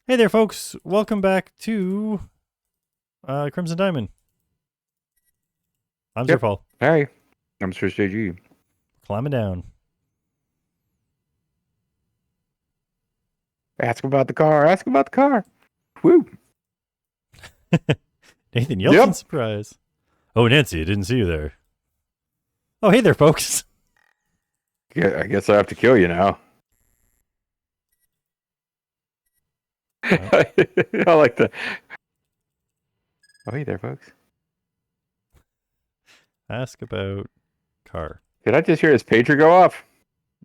Hey there, folks. Welcome back to Crimson Diamond. I'm Yep. Zerfall. Hey, I'm MysteriousJG. Climbing down. Ask about the car. Ask about the car. Woo. Nathan yelps in Yep. surprise. Oh, Nancy, I didn't see you there. Oh, hey there, folks. Yeah, I guess I have to kill you now. Oh. I like the. Oh, hey there, folks. Ask about car. Did I just hear his pager go off?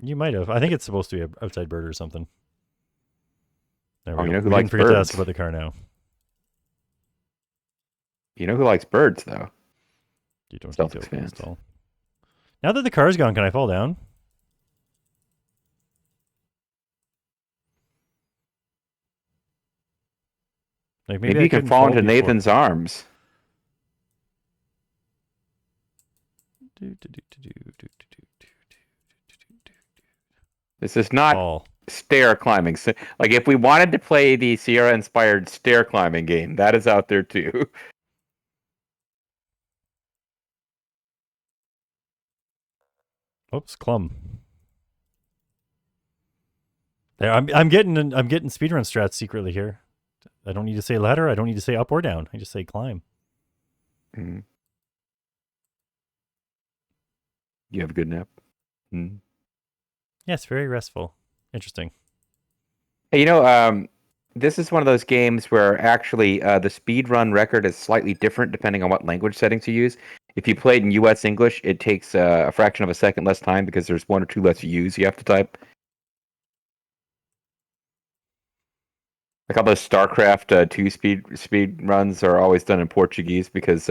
You might have. I think it's supposed to be an outside bird or something. There we You go. know who We didn't likes forget to ask birds? about the car now. You know who likes birds, though? You don't Celtics need to fans. install. Now that the car's gone, can I fall down? Like Maybe I you can couldn't fall into before. Nathan's arms. This is not Fall. stair climbing. So, like, if we wanted to play the Sierra-inspired stair climbing game, that is out there too. Oops, clum. There, I'm getting speedrun strats secretly here. I don't need to say ladder. I don't need to say up or down. I just say climb. Mm-hmm. You have a good nap. Mm-hmm. Yes, very restful. Interesting. Hey, this is one of those games where actually the speed run record is slightly different depending on what language settings you use. If you play it in US English, it takes a fraction of a second less time because there's one or two less views you have to type. Like all those StarCraft 2 speed runs are always done in Portuguese because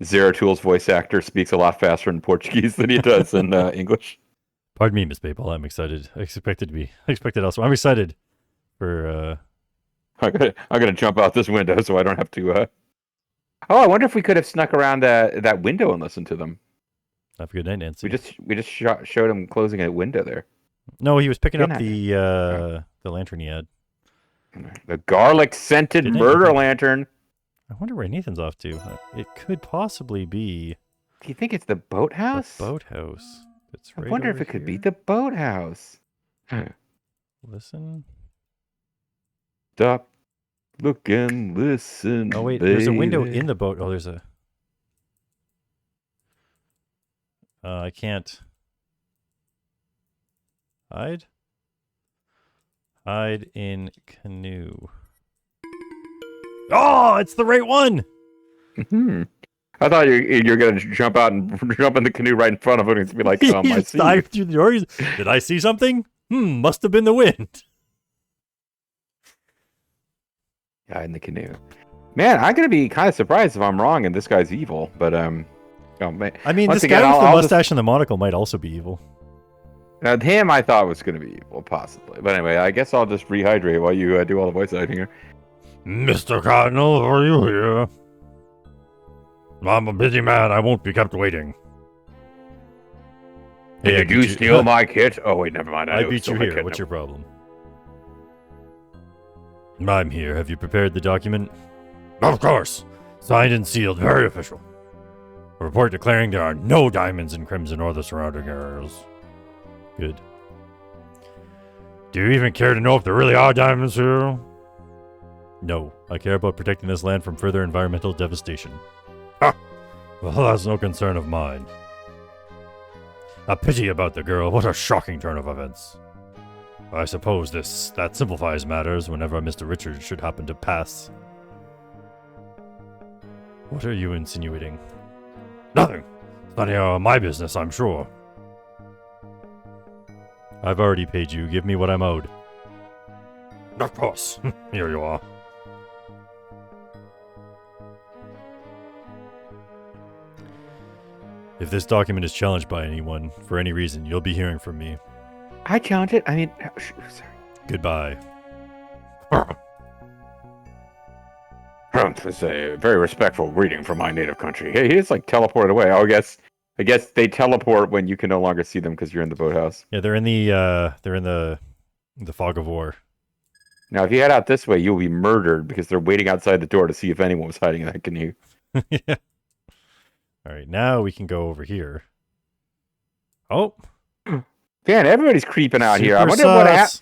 Zero Tool's voice actor speaks a lot faster in Portuguese than he does in English. Pardon me, Miss Papal. I'm excited. I expected also. I'm excited for. I'm gonna jump out this window so I don't have to. Oh, I wonder if we could have snuck around that window and listened to them. Have a good night, Nancy. We just showed him closing a window there. No, he was picking Good up night. the lantern he had. The garlic scented Good night, murder Nathan. lantern. I wonder where Nathan's off to. It could possibly be Do you think it's the boathouse? the boathouse. It's right I wonder if over it could be here. the boathouse. Listen. Stop, look, and listen. Oh wait, baby. there's a window in the boat. Oh, there's a. I can't hide. Hide in canoe. Oh, it's the right one. Hmm. I thought you're gonna jump out and jump in the canoe right in front of it and be like, He I just see. dived through the door. Did I see something? Must have been the wind. Yeah, in the canoe. Man, I'm gonna be kind of surprised if I'm wrong and this guy's evil. But oh man. I mean, Once this again, guy with the I'll mustache and the monocle might also be evil. Now, him I thought was gonna be evil, possibly. But anyway, I guess I'll just rehydrate while you do all the voice acting here. Mr. Cardinal, are you here? I'm a busy man. I won't be kept waiting. Hey, Did you steal my kit? Oh wait, never mind. I beat you here. What's your problem? I'm here. Have you prepared the document? Of course. Signed and sealed. Very official. A report declaring there are no diamonds in Crimson or the surrounding areas. Good. Do you even care to know if there really are diamonds here? No. I care about protecting this land from further environmental devastation. Ah! Well, that's no concern of mine. A pity about the girl. What a shocking turn of events. I suppose that simplifies matters whenever Mr. Richards should happen to pass. What are you insinuating? Nothing. It's none of my business, I'm sure. I've already paid you. Give me what I'm owed. Of course. Here you are. If this document is challenged by anyone, for any reason, you'll be hearing from me. I challenge it. I mean, sorry. Goodbye. It's a very respectful greeting from my native country. Hey, he just like teleported away. Oh, I guess they teleport when you can no longer see them because you're in the boathouse. Yeah, they're in the fog of war. Now, if you head out this way, you'll be murdered because they're waiting outside the door to see if anyone was hiding in that canoe. Yeah. All right, now we can go over here. Oh. Man, everybody's creeping out here. I Super wonder what happened. sus.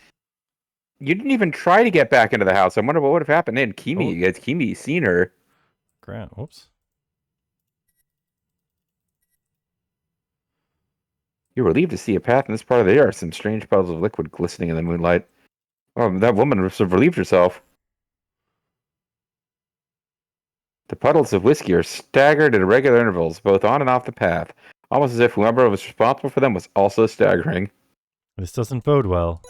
You didn't even try to get back into the house. I wonder what would have happened. And Oh. Kimi, has Kimi seen her? Grant, whoops. You're relieved to see a path in this part of the air. Some strange puddles of liquid glistening in the moonlight. Oh, that woman must have relieved herself. The puddles of whiskey are staggered at irregular intervals, both on and off the path, almost as if whoever was responsible for them was also staggering. This doesn't bode well.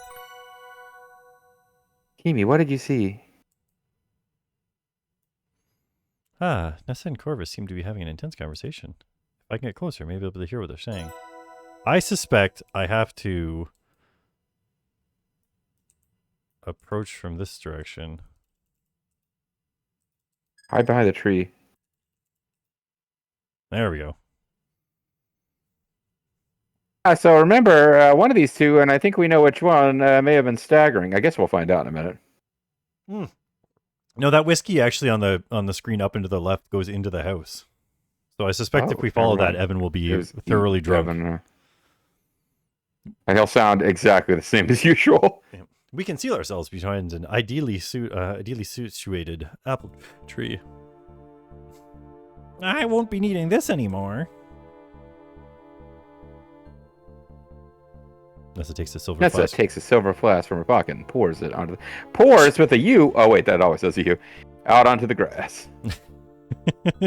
Kimi, what did you see? Ah, Nessa and Corvus seem to be having an intense conversation. If I can get closer, maybe I'll be able to hear what they're saying. I suspect I have to approach from this direction. Hide behind the tree. There we go. So remember, one of these two, and I think we know which one, may have been staggering. I guess we'll find out in a minute. No, that whiskey actually on the screen up and to the left goes into the house. So I suspect if we follow that, Evan will be thoroughly drunk. Evan, and he'll sound exactly the same as usual. Yeah. We conceal ourselves behind an ideally situated apple tree. I won't be needing this anymore. Nessa takes a silver flask. Nessa takes a silver flask from her pocket and pours it onto the... Pours with a U... Oh, wait, that always says a U. Out onto the grass.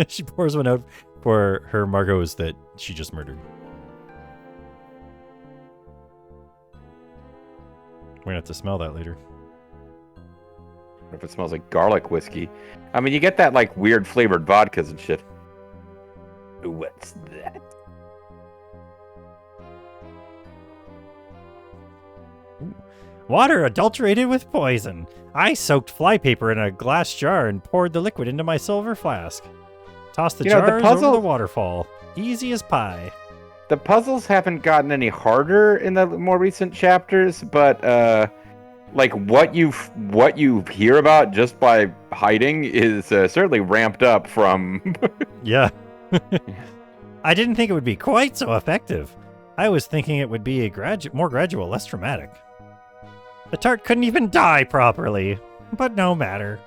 She pours one out for her Margot's that she just murdered. We're gonna have to smell that later. If it smells like garlic whiskey. I mean, you get that, like, weird flavored vodkas and shit. What's that? Water adulterated with poison. I soaked flypaper in a glass jar and poured the liquid into my silver flask. Tossed the jars over the waterfall. Easy as pie. The puzzles haven't gotten any harder in the more recent chapters, but like what you hear about just by hiding is certainly ramped up from. Yeah. I didn't think it would be quite so effective. I was thinking it would be more gradual, less dramatic. The tart couldn't even die properly, but no matter.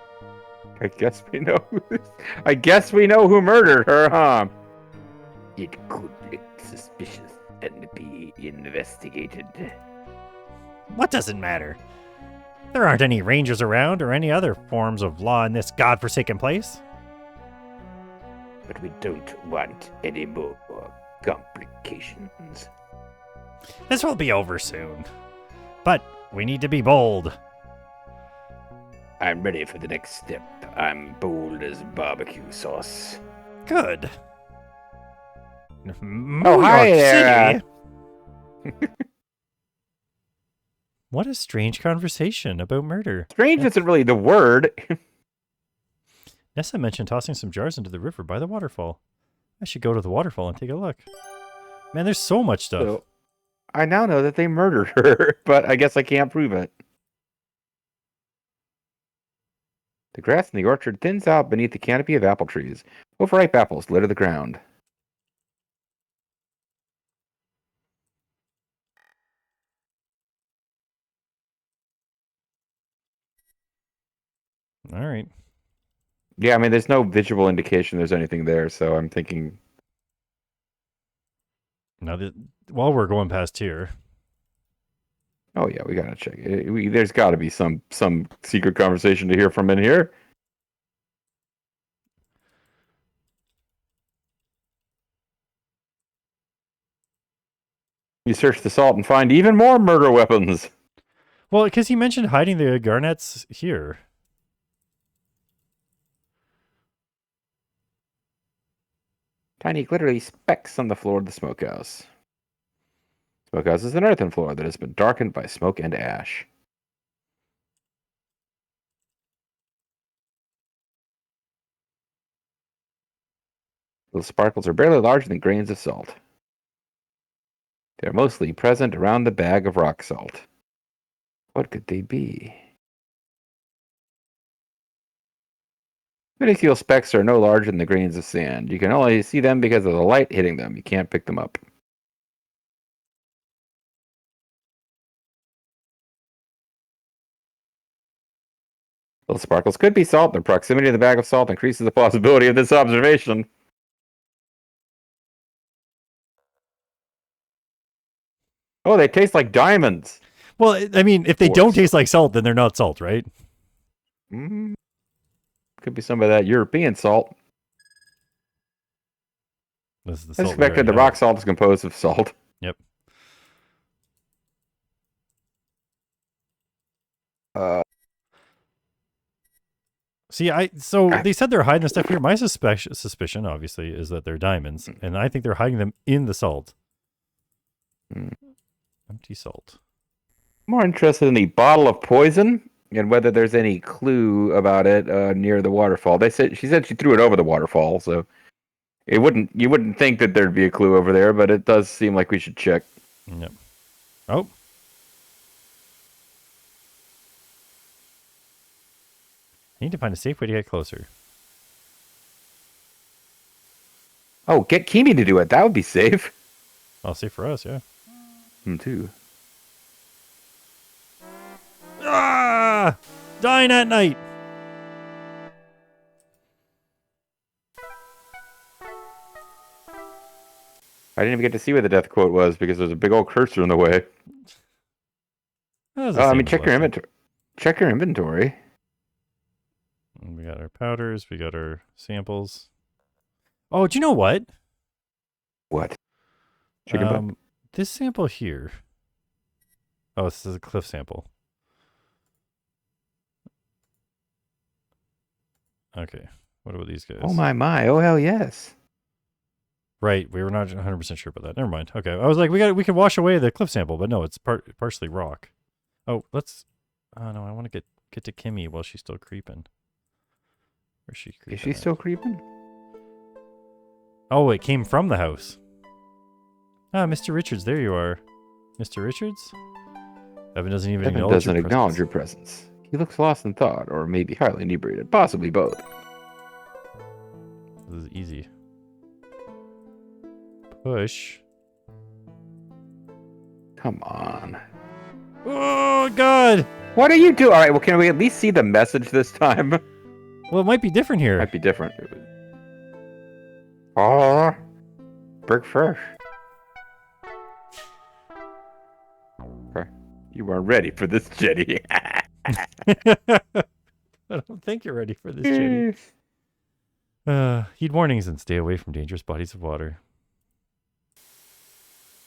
I guess we know. I guess we know who murdered her, huh? It could look suspicious and be investigated. What does it matter? There aren't any rangers around or any other forms of law in this godforsaken place. But we don't want any more complications. This will be over soon. But we need to be bold. I'm ready for the next step. I'm bold as barbecue sauce. Good. Oh, hi there. What a strange conversation about murder. Strange isn't really the word. Nessa mentioned tossing some jars into the river by the waterfall. I should go to the waterfall and take a look. Man, there's so much stuff. So, I now know that they murdered her, but I guess I can't prove it. The grass in the orchard thins out beneath the canopy of apple trees. Overripe apples litter the ground. All right. Yeah, I mean, there's no visual indication there's anything there, so I'm thinking... Now, while we're going past here... Oh, yeah, we gotta check it. There's got to be some secret conversation to hear from in here. You search the salt and find even more murder weapons. Well, because he mentioned hiding the garnets here. Tiny glittery specks on the floor of the smokehouse. Smokehouse is an earthen floor that has been darkened by smoke and ash. The sparkles are barely larger than grains of salt. They are mostly present around the bag of rock salt. What could they be? Minuscule specks are no larger than the grains of sand. You can only see them because of the light hitting them. You can't pick them up. Little sparkles could be salt. The proximity of the bag of salt increases the plausibility of this observation. Oh, they taste like diamonds. Well, I mean, if they don't taste like salt, then they're not salt, right? Could be some of that European salt. This is the I salt we suspected the already rock have. salt is composed of salt. Yep. See, they said they're hiding stuff here. My suspicion, obviously, is that they're diamonds, and I think they're hiding them in the salt. Empty salt. More interested in the bottle of poison and whether there's any clue about it near the waterfall. She said she threw it over the waterfall, so you wouldn't think that there'd be a clue over there, but it does seem like we should check. Yep. Oh. I need to find a safe way to get closer. Oh, get Kimi to do it. That would be safe. Well, safe for us, yeah. Too. Ah! Dying at night. I didn't even get to see what the death quote was because there's a big old cursor in the way. Check your inventory. Check your inventory. We got our powders. We got our samples. Oh, do you know what? What? Chicken butt? This sample here. Oh, this is a cliff sample. Okay. What about these guys? Oh, my. Oh, hell yes. Right. We were not 100% sure about that. Never mind. Okay. I was like, we can wash away the cliff sample, but no, it's partially rock. Oh, let's... Oh, no, I want to get to Kimmy while she's still creeping. Where's she creeping? Is she still creeping? Oh, it came from the house. Ah, Mr. Richards, there you are. Mr. Richards? Evan doesn't even acknowledge your presence. He looks lost in thought, or maybe highly inebriated. Possibly both. This is easy. Push. Come on. Oh, God! What are you doing? All right, well, can we at least see the message this time? Well, it might be different here. Might be different. Oh, Berg Fresh. Okay. You weren't ready for this, Jetty. I don't think you're ready for this, Jetty. Heed warnings and stay away from dangerous bodies of water.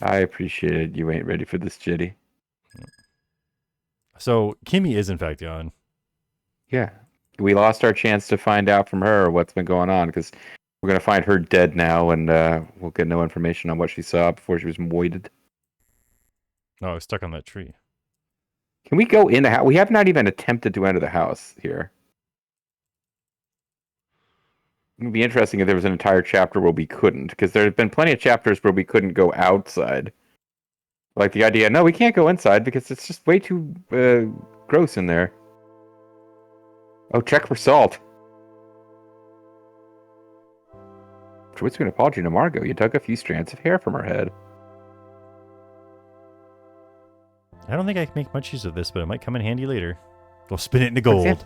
I appreciate it. You ain't ready for this, Jetty. So, Kimmy is in fact gone. Yeah. We lost our chance to find out from her what's been going on, because we're going to find her dead now, and we'll get no information on what she saw before she was moited. Oh, I was stuck on that tree. Can we go in the house? We have not even attempted to enter the house here. It would be interesting if there was an entire chapter where we couldn't, because there have been plenty of chapters where we couldn't go outside. Like the idea, no, we can't go inside because it's just way too gross in there. Oh, check for salt. After whispering an apology to Margot, you dug a few strands of hair from her head. I don't think I can make much use of this, but it might come in handy later. We'll spin it into gold.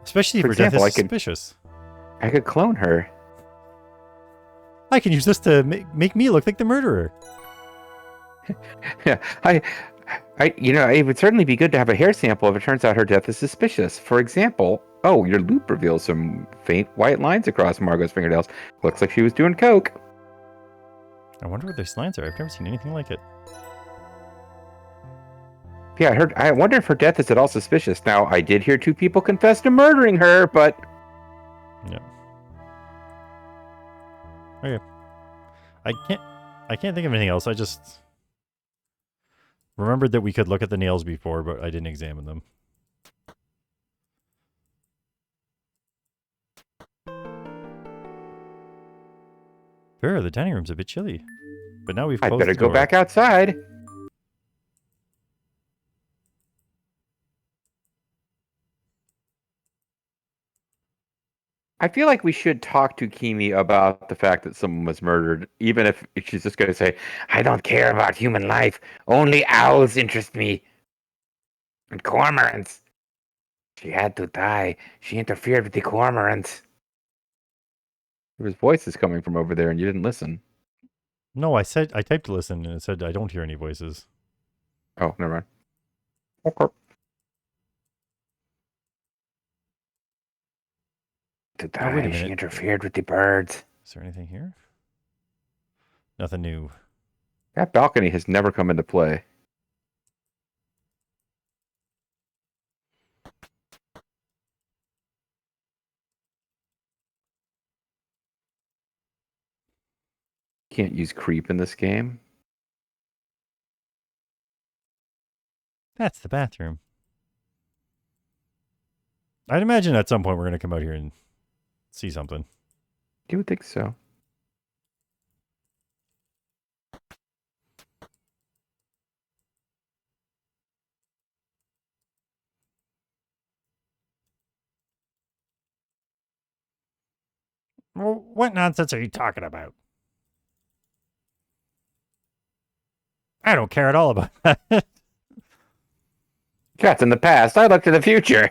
Especially if her death is suspicious. I could clone her. I can use this to make me look like the murderer. Yeah, it would certainly be good to have a hair sample if it turns out her death is suspicious. For example, your loop reveals some faint white lines across Margot's fingernails. Looks like she was doing coke. I wonder what those lines are. I've never seen anything like it. Yeah, I wonder if her death is at all suspicious. Now, I did hear 2 people confess to murdering her, but... Yeah. Okay. I can't think of anything else. I just remembered that we could look at the nails before, but I didn't examine them. Sure, the dining room's a bit chilly. But now we've closed I'd better the door. go back outside. I feel like we should talk to Kimi about the fact that someone was murdered, even if she's just going to say, I don't care about human life. Only owls interest me. And cormorants. She had to die. She interfered with the cormorants. There was voices coming from over there and you didn't listen. No, I typed listen and it said I don't hear any voices. Oh, never mind. Okay. To die, Oh, wait a minute. she interfered with the birds. Is there anything here? Nothing new. That balcony has never come into play. Can't use creep in this game. That's the bathroom. I'd imagine at some point we're going to come out here and see something. You would think so. Well, what nonsense are you talking about? I don't care at all about that. That's in the past. I look to the future.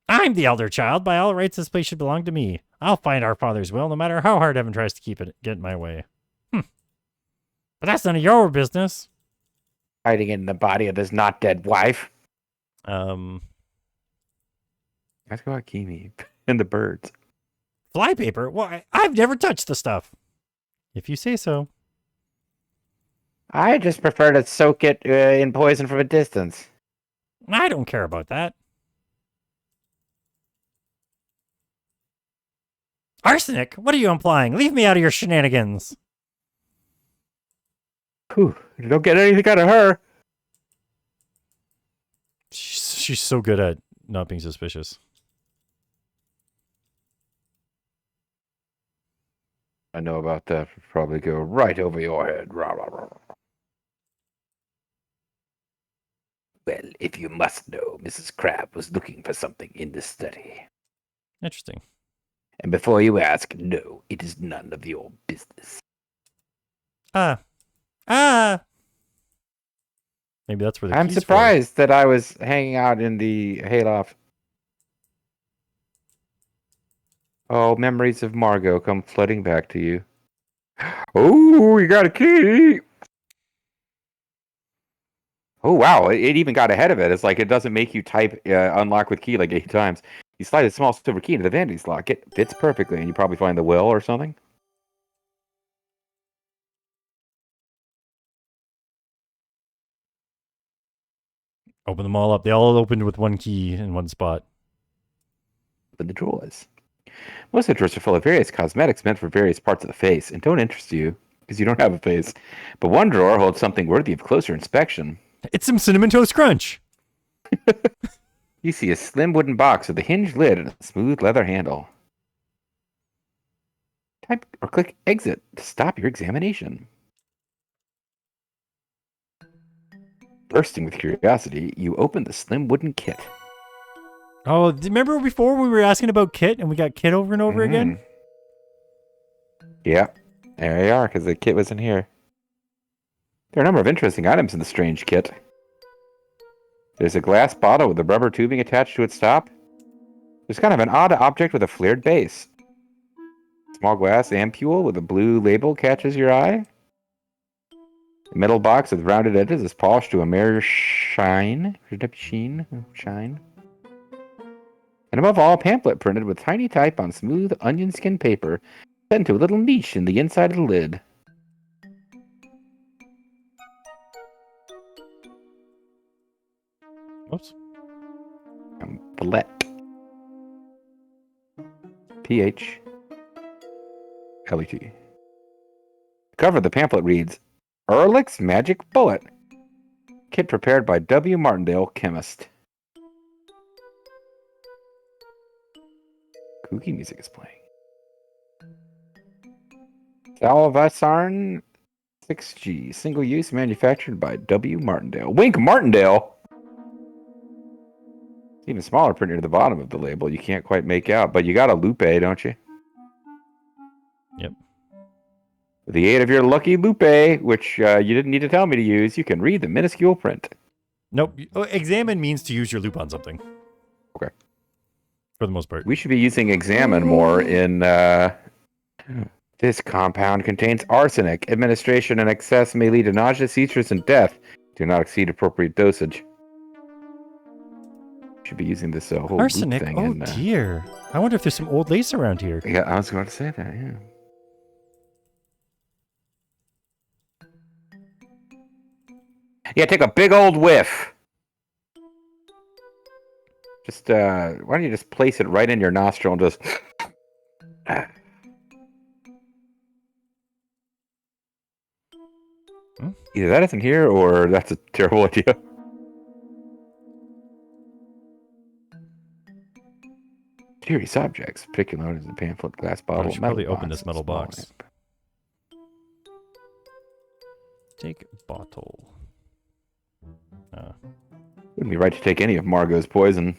I'm the elder child. By all rights, this place should belong to me. I'll find our father's will, no matter how hard Evan tries to get in my way. But that's none of your business. Hiding in the body of his not dead wife. Let's go Kimi and the birds. Flypaper? Why? I've never touched the stuff. If you say so. I just prefer to soak it in poison from a distance. I don't care about that. Arsenic? What are you implying? Leave me out of your shenanigans. Whew, you don't get anything out of her. She's so good at not being suspicious. I know about that. Probably go right over your head. Rah, rah, rah. Well, if you must know, Mrs. Crab was looking for something in the study. Interesting. And before you ask, no, it is none of your business. Maybe that's where the I'm key's surprised that I was hanging out in the hayloft. Oh, memories of Margot come flooding back to you. Oh, you got a key! Oh, wow, it even got ahead of it. It's like it doesn't make you type unlock with key like 8 times. You slide a small silver key into the vanity's lock. It fits perfectly, and you probably find the will or something. Open them all up. They all opened with one key in one spot. Open the drawers. Most of the drawers are full of various cosmetics meant for various parts of the face and don't interest you because you don't have a face. But one drawer holds something worthy of closer inspection. It's some Cinnamon Toast Crunch. You see a slim wooden box with a hinged lid and a smooth leather handle. Type or click exit to stop your examination. Bursting with curiosity, you open the slim wooden kit. Oh, remember before we were asking about Kit and we got Kit over and over again? Yeah, there you are, because the kit was in here. There are a number of interesting items in the strange kit. There's a glass bottle with a rubber tubing attached to its top. There's kind of an odd object with a flared base. Small glass ampule with a blue label catches your eye. The metal box with rounded edges is polished to a mere shine. Shine. And above all, a pamphlet printed with tiny type on smooth onion skin paper set into a little niche in the inside of the lid. Whoops. Bullet. PHLET. The cover of the pamphlet reads, Ehrlich's Magic Bullet. Kit prepared by W. Martindale, chemist. Kooky music is playing. Salvasarn 6G. Single use manufactured by W. Martindale. Wink Martindale! Even smaller print near the bottom of the label. You can't quite make out, but you got a lupe, don't you? Yep. With the aid of your lucky lupe, which you didn't need to tell me to use, you can read the minuscule print. Nope. Oh, examine means to use your loop on something. Okay. For the most part. We should be using examine more in... This compound contains arsenic. Administration in excess may lead to nausea, seizures, and death. Do not exceed appropriate dosage. Should be using this whole arsenic? loop thing. Oh, dear. I wonder if there's some old lace around here. Yeah, I was going to say that, yeah. Yeah, take a big old whiff. Just, why don't you just place it right in your nostril and just... Either that isn't here, or that's a terrible idea. Curious objects, particularly known as the pamphlet, glass bottle, I should metal probably box, open this metal small box. lamp. Take bottle. Wouldn't be right to take any of Margot's poison.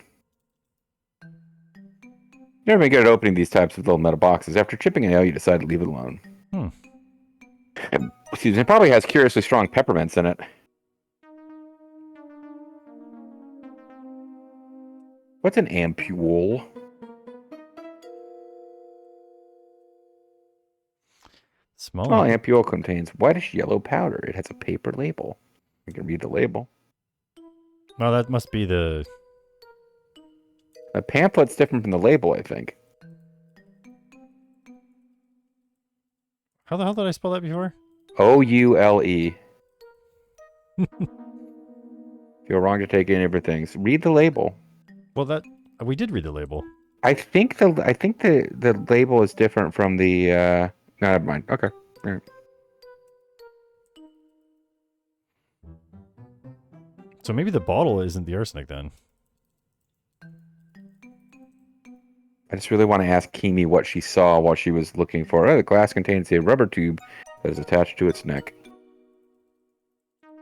You've never been good at opening these types of little metal boxes. After chipping a nail, you decide to leave it alone. Excuse me, it probably has curiously strong peppermints in it. What's an ampule? Small. Small ampule contains whitish yellow powder. It has a paper label. You can read the label. No, that must be the... A pamphlet's different from the label, I think. How the hell did I spell that before? O-U-L-E. Feel wrong to take any of her things. Read the label. Well, that... We did read the label. I think the label is different from the... No, never mind. Okay. All right. So maybe the bottle isn't the arsenic then. I just really want to ask Kimi what she saw while she was looking for it. Oh, the glass contains a rubber tube that is attached to its neck.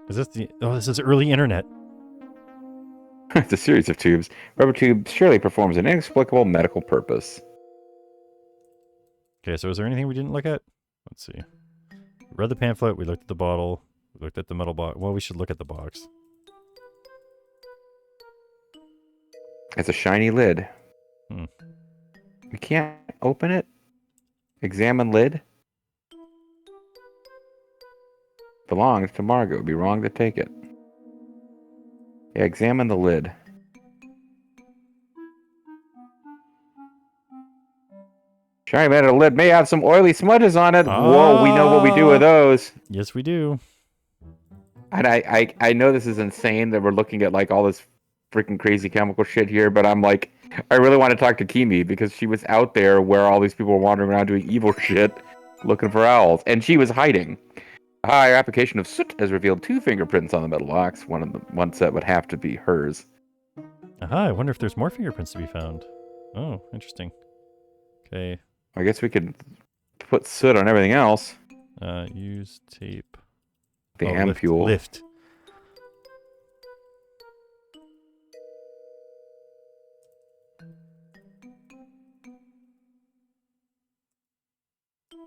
Is this the... Oh, this is early internet. It's a series of tubes. Rubber tube surely performs an inexplicable medical purpose. Okay, so is there anything we didn't look at? Let's see. We read the pamphlet, we looked at the bottle, we looked at the metal box. Well, we should look at the box. It's a shiny lid. Hmm. You can't open it? Examine lid? Belongs to Margot. It'd be wrong to take it. Yeah, examine the lid. Shiny metal lid may have some oily smudges on it. Whoa, we know what we do with those. Yes, we do. And I know this is insane that we're looking at like all this freaking crazy chemical shit here, but I'm like, I really want to talk to Kimi because she was out there where all these people were wandering around doing evil shit, looking for owls, and she was hiding. A higher application of soot has revealed 2 fingerprints on the metal box. One set would have to be hers. Aha, I wonder if there's more fingerprints to be found. Oh, interesting. Okay. I guess we could put soot on everything else. Use tape. The ampule. Lift.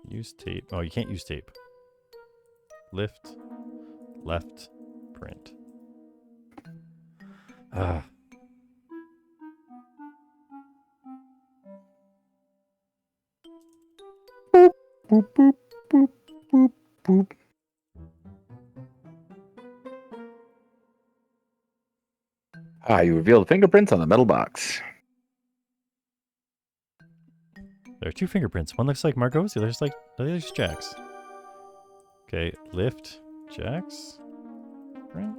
Use tape. Oh, you can't use tape. Lift. Left. Print. Ah. Boop, boop, boop, boop, boop, boop. You revealed fingerprints on the metal box. There are 2 fingerprints. One looks like Margot's, the other's like Jack's. Okay, lift Jack's. Right.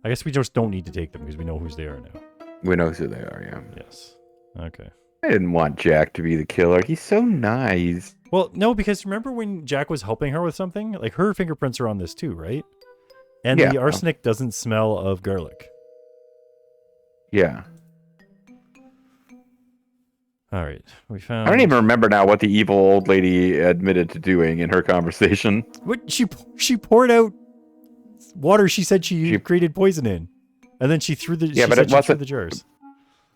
I guess we just don't need to take them because we know whose they are now. We know who they are, yeah. Yes. Okay. I didn't want Jack to be the killer. He's so nice. Well, no, because remember when Jack was helping her with something? Like, her fingerprints are on this too, right? And Yeah. the arsenic doesn't smell of garlic. Yeah. All right. We found... I don't even remember now what the evil old lady admitted to doing in her conversation. What? She poured out water she said she created poison in. And then she threw the. Yeah, she but said it she threw wasn't. the jars.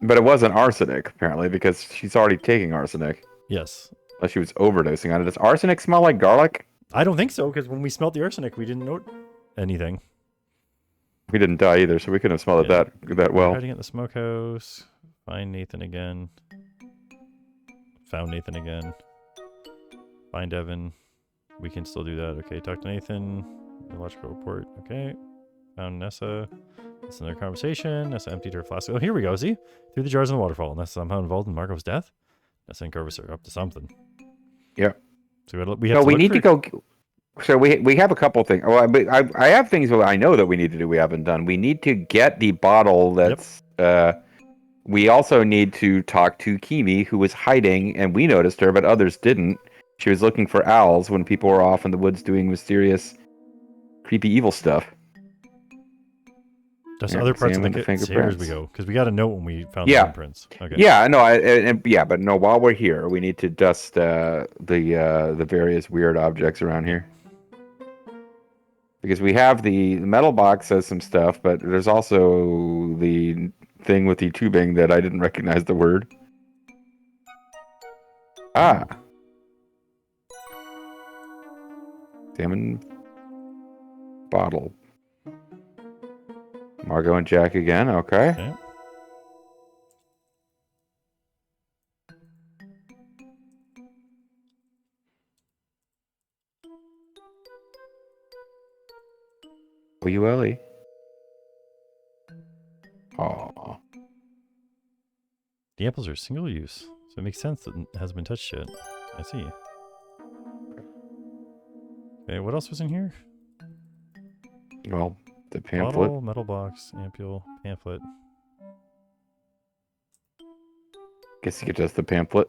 But it wasn't arsenic apparently because she's already taking arsenic. Yes. Unless she was overdosing on it. Does arsenic smell like garlic? I don't think so, because when we smelled the arsenic, we didn't note anything. We didn't die either, so we couldn't have smelled it that We're well. hiding at the smokehouse. Find Nathan again. Found Nathan again. Find Evan. We can still do that. Okay, talk to Nathan. Neurological report. Okay. Found Nessa. Listen to their conversation. Nessa emptied her flask. Oh, here we go. See? Threw the jars in the waterfall. Nessa somehow involved in Marco's death? Nessa and Corvus are up to something. Yeah. So we have no, to we look need for... to go. So we have a couple things. Well, I have things that I know that we need to do. We haven't done. We need to get the bottle that's. We also need to talk to Kimi, who was hiding, and we noticed her, but others didn't. She was looking for owls when people were off in the woods doing mysterious, creepy, evil stuff. Just other parts of the kit. Here we go, because we got a note when we found the imprints. Okay. Yeah, no, but no. While we're here, we need to dust the various weird objects around here, because we have the metal box says some stuff, but there's also the thing with the tubing that I didn't recognize the word. Ah, salmon bottle. Margot and Jack again. Okay. W-L-E. Oh. The apples are single use, so it makes sense that it hasn't been touched yet. I see. Okay, what else was in here? Well, the pamphlet. Bottle, metal box, ampule, pamphlet. Guess you could just the pamphlet.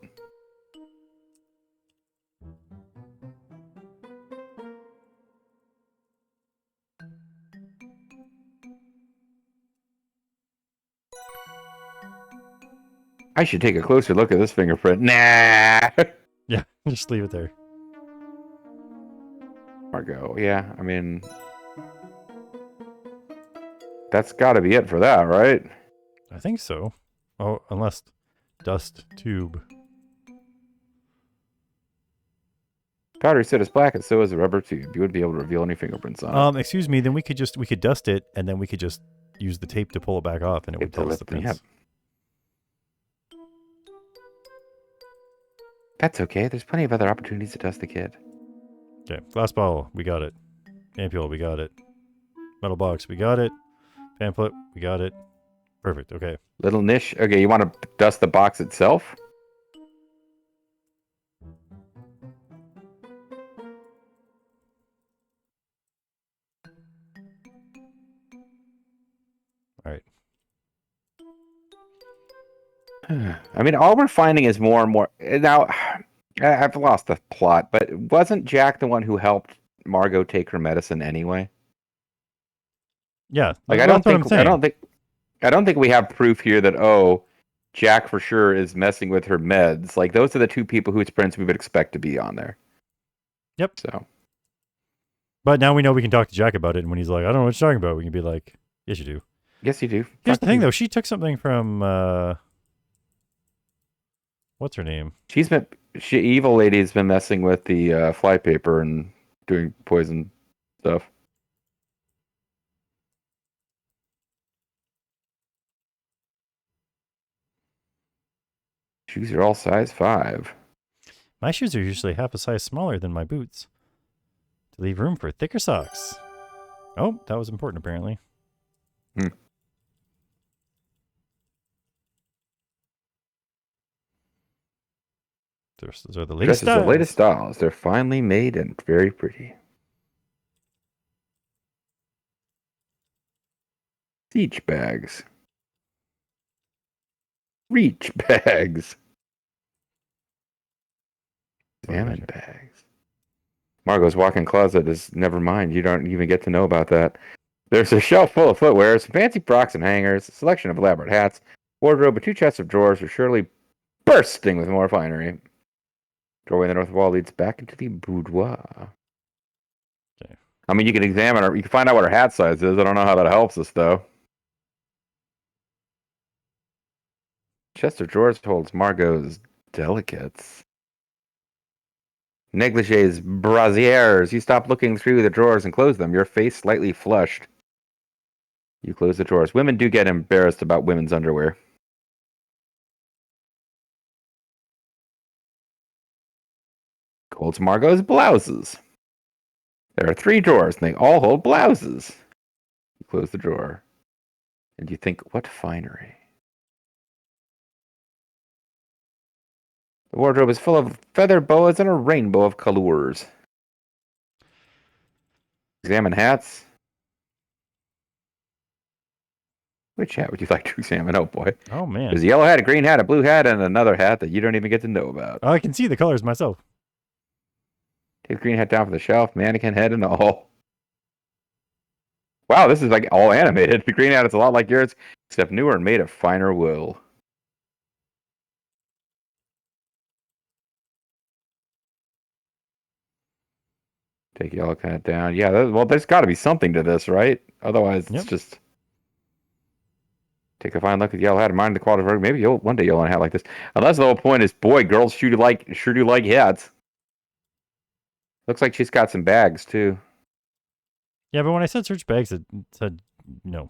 I should take a closer look at this fingerprint. Nah. Yeah, just leave it there. Margot. Yeah, I mean, that's got to be it for that, right? I think so. Oh, unless dust tube. Powdery soot is black, and so is a rubber tube. You wouldn't be able to reveal any fingerprints on it. Excuse me. Then we could dust it, and then we could just use the tape to pull it back off, and it would tell us the prints. Yep. That's okay. There's plenty of other opportunities to dust the kid. Okay, glass bottle, we got it. Ampule, we got it. Metal box, we got it. Pamphlet, we got it. Perfect, okay. Little niche. Okay, you want to dust the box itself? All right. I mean, all we're finding is more and more. Now, I've lost the plot, but wasn't Jack the one who helped Margot take her medicine anyway? Yeah, like I don't think we have proof here that Jack for sure is messing with her meds. Like those are the two people whose prints we would expect to be on there. Yep. So, but now we know we can talk to Jack about it, and when he's like, "I don't know what you're talking about," we can be like, "Yes, you do." Yes, you do. Here's the thing, though. She took something from what's her name? Evil lady's been messing with the flypaper and doing poison stuff. Shoes are all size 5. My shoes are usually half a size smaller than my boots to leave room for thicker socks. Oh, that was important apparently. Those are the latest styles. The latest styles. They're finely made and very pretty. Siege bags. Reach bags. Salmon bags. Margot's walk-in closet is never mind. You don't even get to know about that. There's a shelf full of footwear, some fancy frocks and hangers, a selection of elaborate hats, wardrobe, and 2 chests of drawers are surely bursting with more finery. Doorway in the north wall leads back into the boudoir. Okay. I mean, you can examine her. You can find out what her hat size is. I don't know how that helps us, though. Chest of drawers holds Margot's delicates. Negligees, brassieres. You stop looking through the drawers and close them, your face slightly flushed. You close the drawers. Women do get embarrassed about women's underwear. Holds Margot's blouses. There are 3 drawers, and they all hold blouses. You close the drawer. And you think, what finery? The wardrobe is full of feather boas and a rainbow of colors. Examine hats. Which hat would you like to examine? Oh, boy. Oh, man. There's a yellow hat, a green hat, a blue hat, and another hat that you don't even get to know about. Oh, I can see the colors myself. Take the green hat down from the shelf, mannequin head and all. Wow, this is like all animated. The green hat is a lot like yours, except newer and made of finer wool. Take yellow hat down. Yeah, well, there's got to be something to this, right? Otherwise, it's just... Take a fine look at the yellow hat and mind the quality of work. Maybe one day you'll want a hat like this. Unless the whole point is, boy, girls sure do like hats. Looks like she's got some bags, too. Yeah, but when I said search bags, it said no.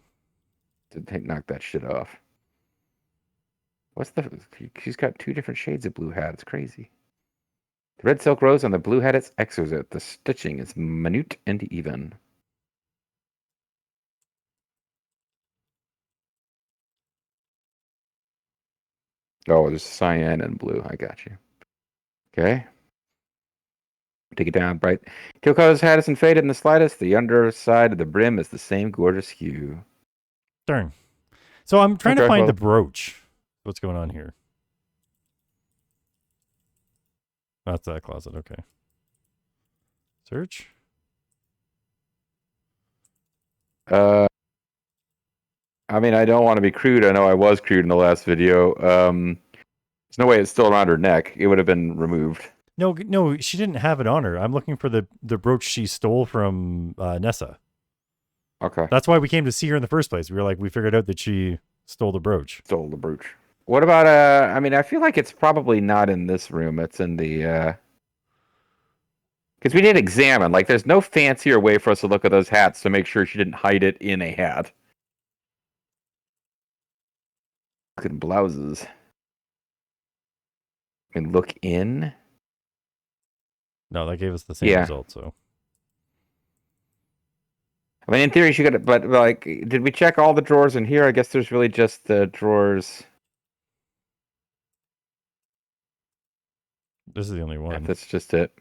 Knock that shit off. She's got 2 different shades of blue hat. It's crazy. The red silk rose on the blue hat is exquisite. The stitching is minute and even. Oh, there's cyan and blue. I got you. Okay. Take it down, bright. Teal color's hat isn't faded in the slightest. The underside of the brim is the same gorgeous hue. Darn. So I'm trying to find the brooch. What's going on here? That's that closet. Okay. Search. I mean, I don't want to be crude. I know I was crude in the last video. There's no way it's still around her neck. It would have been removed. No, she didn't have it on her. I'm looking for the brooch she stole from Nessa. Okay. That's why we came to see her in the first place. We figured out that she stole the brooch. Stole the brooch. What about, I mean, I feel like it's probably not in this room. It's in the, because we did examine. Like, there's no fancier way for us to look at those hats to make sure she didn't hide it in a hat. Look at blouses. And look in. No, that gave us the same result, so. I mean, in theory, she could, but like, did we check all the drawers in here? I guess there's really just the drawers. This is the only one. Yeah, that's just it.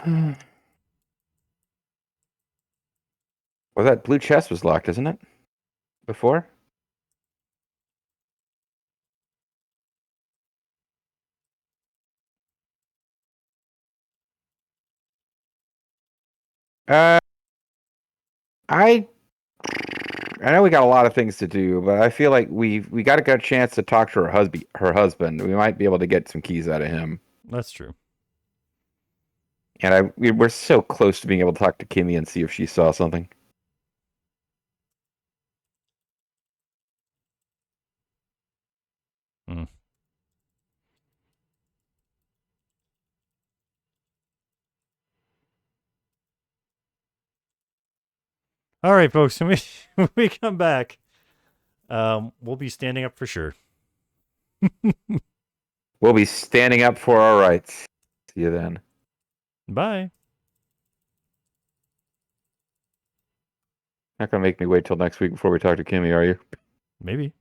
Well, that blue chest was locked, isn't it? Before? I know we got a lot of things to do, but I feel like we got to get a chance to talk to her husband. We might be able to get some keys out of him. That's true. And we're so close to being able to talk to Kimmy and see if she saw something. All right, folks. When we come back, we'll be standing up for sure. We'll be standing up for our rights. See you then. Bye. Not gonna make me wait till next week before we talk to Kimmy, are you? Maybe.